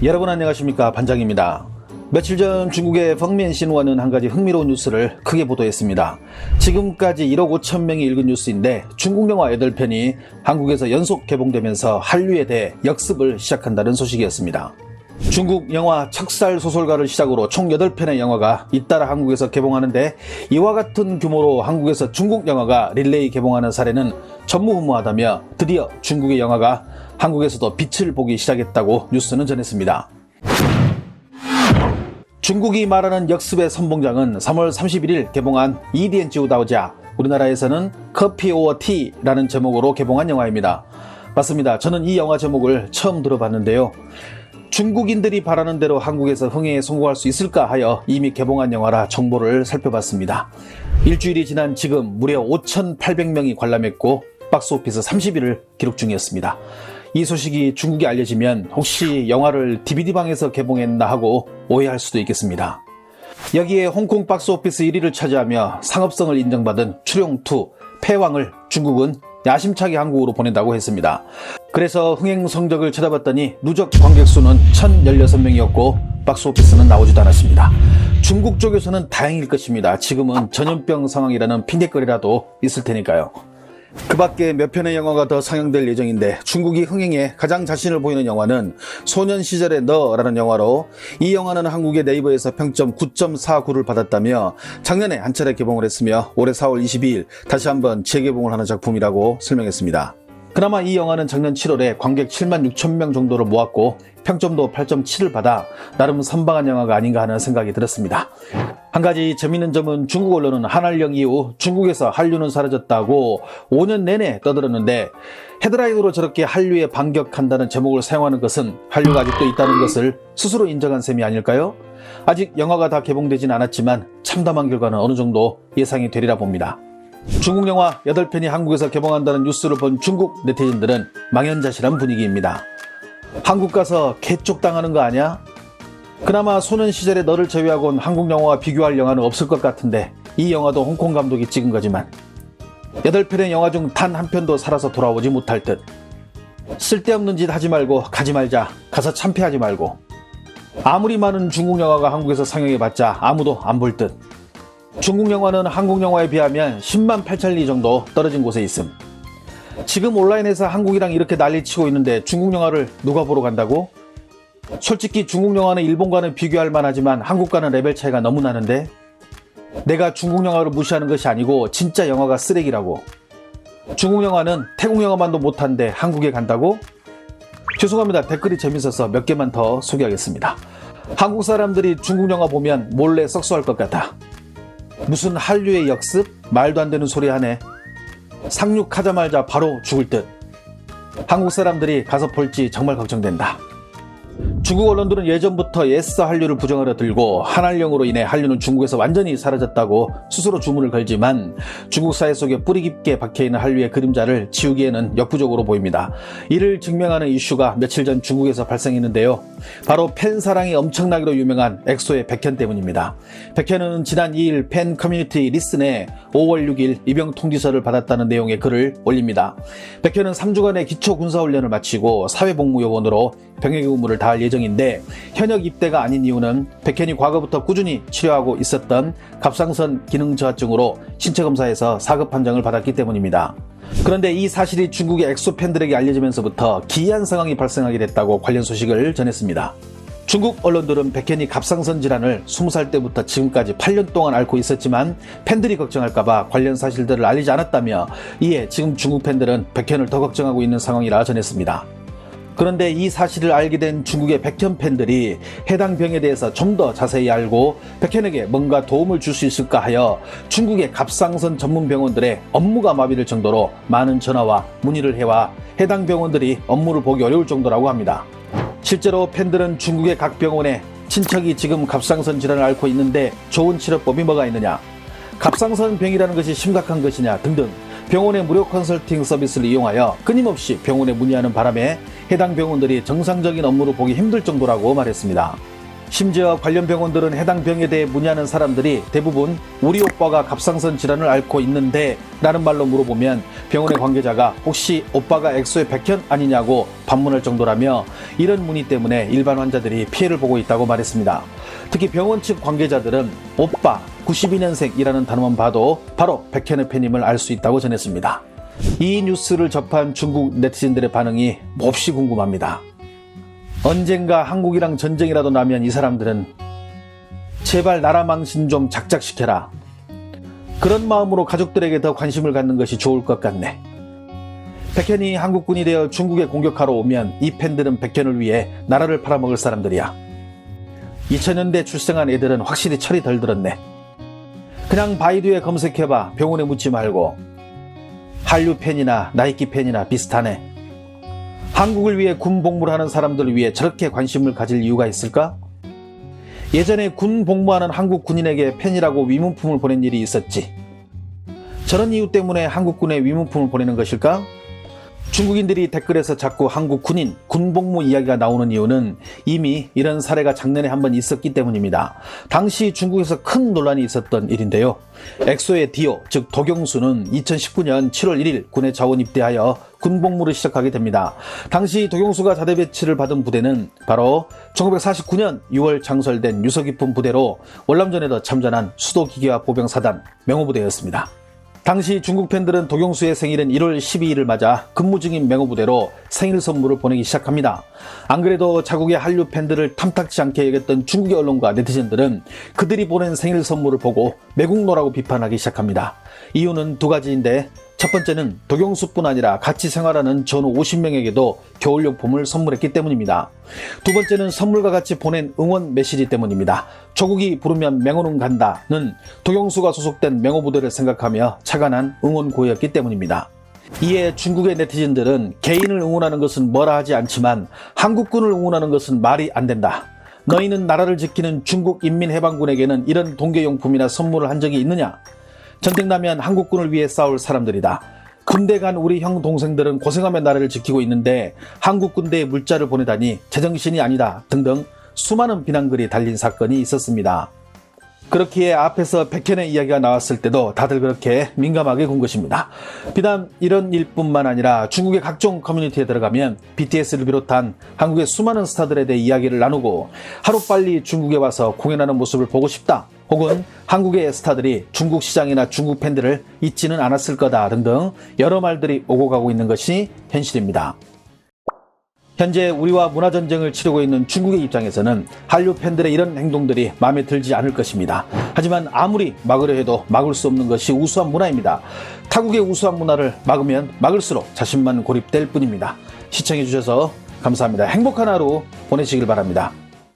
여러분 안녕하십니까, 반장입니다. 며칠 전 중국의 펑미엔 신화는 한 가지 흥미로운 뉴스를 크게 보도했습니다. 지금까지 1억 5천 명이 읽은 뉴스인데 중국 영화 8편이 한국에서 연속 개봉되면서 한류에 대해 역습을 시작한다는 소식이었습니다. 중국 영화 척살 소설가를 시작으로 총 8편의 영화가 잇따라 한국에서 개봉하는데, 이와 같은 규모로 한국에서 중국 영화가 릴레이 개봉하는 사례는 전무후무하다며 드디어 중국의 영화가 한국에서도 빛을 보기 시작했다고 뉴스는 전했습니다. 중국이 말하는 역습의 선봉장은 3월 31일 개봉한 이디엔지우 다오자, 우리나라에서는 커피 오어 티라는 제목으로 개봉한 영화입니다. 맞습니다. 저는 이 영화 제목을 처음 들어봤는데요. 중국인들이 바라는 대로 한국에서 흥행에 성공할 수 있을까 하여 이미 개봉한 영화라 정보를 살펴봤습니다. 일주일이 지난 지금 무려 5,800명이 관람했고 박스오피스 30위를 기록 중이었습니다. 이 소식이 중국에 알려지면 혹시 영화를 DVD방에서 개봉했나 하고 오해할 수도 있겠습니다. 여기에 홍콩 박스오피스 1위를 차지하며 상업성을 인정받은 추룡2 패왕을 중국은 야심차게 한국으로 보낸다고 했습니다. 그래서 흥행 성적을 찾아봤더니 누적 관객 수는 1,016명이었고 박스오피스는 나오지도 않았습니다. 중국 쪽에서는 다행일 것입니다. 지금은 전염병 상황이라는 핑계거리라도 있을 테니까요. 그 밖에 몇 편의 영화가 더 상영될 예정인데, 중국이 흥행에 가장 자신을 보이는 영화는 소년 시절의 너라는 영화로, 이 영화는 한국의 네이버에서 평점 9.49를 받았다며 작년에 한 차례 개봉을 했으며 올해 4월 22일 다시 한번 재개봉을 하는 작품이라고 설명했습니다. 그나마 이 영화는 작년 7월에 관객 7만 6천 명 정도를 모았고 평점도 8.7을 받아 나름 선방한 영화가 아닌가 하는 생각이 들었습니다. 한 가지 재미있는 점은 중국 언론은 한한령 이후 중국에서 한류는 사라졌다고 5년 내내 떠들었는데, 헤드라인으로 저렇게 한류에 반격한다는 제목을 사용하는 것은 한류가 아직도 있다는 것을 스스로 인정한 셈이 아닐까요? 아직 영화가 다 개봉되진 않았지만 참담한 결과는 어느 정도 예상이 되리라 봅니다. 중국 영화 8편이 한국에서 개봉한다는 뉴스를 본 중국 네티즌들은 망연자실한 분위기입니다. 한국 가서 개쪽당하는 거 아니야? 그나마 소년 시절의 너를 제외하고는 한국 영화와 비교할 영화는 없을 것 같은데, 이 영화도 홍콩 감독이 찍은 거지만 8편의 영화 중 단 한 편도 살아서 돌아오지 못할 듯. 쓸데없는 짓 하지 말고 가지 말자, 가서 참패하지 말고. 아무리 많은 중국 영화가 한국에서 상영해봤자 아무도 안 볼 듯. 중국 영화는 한국 영화에 비하면 10만 8천 리 정도 떨어진 곳에 있음. 지금 온라인에서 한국이랑 이렇게 난리치고 있는데 중국 영화를 누가 보러 간다고? 솔직히 중국 영화는 일본과는 비교할 만하지만 한국과는 레벨 차이가 너무 나는데, 내가 중국 영화를 무시하는 것이 아니고 진짜 영화가 쓰레기라고. 중국 영화는 태국 영화만도 못한데 한국에 간다고? 죄송합니다. 댓글이 재밌어서 몇 개만 더 소개하겠습니다. 한국 사람들이 중국 영화 보면 몰래 썩소할 것 같아. 무슨 한류의 역습? 말도 안 되는 소리 하네. 상륙하자마자 바로 죽을 듯. 한국 사람들이 가서 볼지 정말 걱정된다. 중국 언론들은 예전부터 예스 한류를 부정하려 들고 한한령으로 인해 한류는 중국에서 완전히 사라졌다고 스스로 주문을 걸지만, 중국 사회 속에 뿌리 깊게 박혀있는 한류의 그림자를 지우기에는 역부족으로 보입니다. 이를 증명하는 이슈가 며칠 전 중국에서 발생했는데요. 바로 팬 사랑이 엄청나기로 유명한 엑소의 백현 때문입니다. 백현은 지난 2일 팬 커뮤니티 리슨에 5월 6일 입영 통지서를 받았다는 내용의 글을 올립니다. 백현은 3주간의 기초군사훈련을 마치고 사회복무요원으로 병역 의무를 다할 예정인데, 현역 입대가 아닌 이유는 백현이 과거부터 꾸준히 치료하고 있었던 갑상선 기능 저하증으로 신체검사에서 4급 판정을 받았기 때문입니다. 그런데 이 사실이 중국의 엑소 팬들에게 알려지면서부터 기이한 상황이 발생하게 됐다고 관련 소식을 전했습니다. 중국 언론들은 백현이 갑상선 질환을 20살 때부터 지금까지 8년 동안 앓고 있었지만 팬들이 걱정할까봐 관련 사실들을 알리지 않았다며, 이에 지금 중국 팬들은 백현을 더 걱정하고 있는 상황이라 전했습니다. 그런데 이 사실을 알게 된 중국의 백현 팬들이 해당 병에 대해서 좀 더 자세히 알고 백현에게 뭔가 도움을 줄 수 있을까 하여 중국의 갑상선 전문 병원들의 업무가 마비될 정도로 많은 전화와 문의를 해와 해당 병원들이 업무를 보기 어려울 정도라고 합니다. 실제로 팬들은 중국의 각 병원에 친척이 지금 갑상선 질환을 앓고 있는데 좋은 치료법이 뭐가 있느냐, 갑상선 병이라는 것이 심각한 것이냐 등등 병원의 무료 컨설팅 서비스를 이용하여 끊임없이 병원에 문의하는 바람에 해당 병원들이 정상적인 업무를 보기 힘들 정도라고 말했습니다. 심지어 관련 병원들은 해당 병에 대해 문의하는 사람들이 대부분 우리 오빠가 갑상선 질환을 앓고 있는데 라는 말로 물어보면 병원의 관계자가 혹시 오빠가 엑소의 백현 아니냐고 반문할 정도라며 이런 문의 때문에 일반 환자들이 피해를 보고 있다고 말했습니다. 특히 병원 측 관계자들은 오빠 92년생이라는 단어만 봐도 바로 백현의 팬임을 알 수 있다고 전했습니다. 이 뉴스를 접한 중국 네티즌들의 반응이 몹시 궁금합니다. 언젠가 한국이랑 전쟁이라도 나면 이 사람들은 제발 나라 망신 좀 작작시켜라. 그런 마음으로 가족들에게 더 관심을 갖는 것이 좋을 것 같네. 백현이 한국군이 되어 중국에 공격하러 오면 이 팬들은 백현을 위해 나라를 팔아먹을 사람들이야. 2000년대 출생한 애들은 확실히 철이 덜 들었네. 그냥 바이두에 검색해봐. 병원에 묻지 말고. 한류 팬이나 나이키 팬이나 비슷하네. 한국을 위해 군 복무를 하는 사람들을 위해 저렇게 관심을 가질 이유가 있을까? 예전에 군 복무하는 한국 군인에게 팬이라고 위문품을 보낸 일이 있었지. 저런 이유 때문에 한국군에 위문품을 보내는 것일까? 중국인들이 댓글에서 자꾸 한국 군인, 군복무 이야기가 나오는 이유는 이미 이런 사례가 작년에 한번 있었기 때문입니다. 당시 중국에서 큰 논란이 있었던 일인데요. 엑소의 디오, 즉 도경수는 2019년 7월 1일 군에 자원 입대하여 군복무를 시작하게 됩니다. 당시 도경수가 자대 배치를 받은 부대는 바로 1949년 6월 창설된 유서 깊은 부대로 월남전에도 참전한 수도기계화 보병사단 명호부대였습니다. 당시 중국 팬들은 도경수의 생일은 1월 12일을 맞아 근무 중인 명호부대로 생일 선물을 보내기 시작합니다. 안 그래도 자국의 한류 팬들을 탐탁지 않게 여겼던 중국의 언론과 네티즌들은 그들이 보낸 생일 선물을 보고 매국노라고 비판하기 시작합니다. 이유는 두 가지인데 첫 번째는 도경수뿐 아니라 같이 생활하는 전우 50명에게도 겨울용품을 선물했기 때문입니다. 두 번째는 선물과 같이 보낸 응원 메시지 때문입니다. 조국이 부르면 맹호는 간다는 도경수가 소속된 명호부대를 생각하며 착안한 응원고였기 때문입니다. 이에 중국의 네티즌들은 개인을 응원하는 것은 뭐라 하지 않지만 한국군을 응원하는 것은 말이 안 된다. 너희는 나라를 지키는 중국인민해방군에게는 이런 동계용품이나 선물을 한 적이 있느냐? 전쟁 나면 한국군을 위해 싸울 사람들이다. 군대 간 우리 형 동생들은 고생하며 나라를 지키고 있는데 한국 군대에 물자를 보내다니 제정신이 아니다 등등 수많은 비난글이 달린 사건이 있었습니다. 그렇기에 앞에서 백현의 이야기가 나왔을 때도 다들 그렇게 민감하게 군 것입니다. 비단 이런 일뿐만 아니라 중국의 각종 커뮤니티에 들어가면 BTS를 비롯한 한국의 수많은 스타들에 대해 이야기를 나누고 하루빨리 중국에 와서 공연하는 모습을 보고 싶다. 혹은 한국의 스타들이 중국 시장이나 중국 팬들을 잊지는 않았을 거다 등등 여러 말들이 오고 가고 있는 것이 현실입니다. 현재 우리와 문화전쟁을 치르고 있는 중국의 입장에서는 한류 팬들의 이런 행동들이 마음에 들지 않을 것입니다. 하지만 아무리 막으려 해도 막을 수 없는 것이 우수한 문화입니다. 타국의 우수한 문화를 막으면 막을수록 자신만 고립될 뿐입니다. 시청해주셔서 감사합니다. 행복한 하루 보내시길 바랍니다.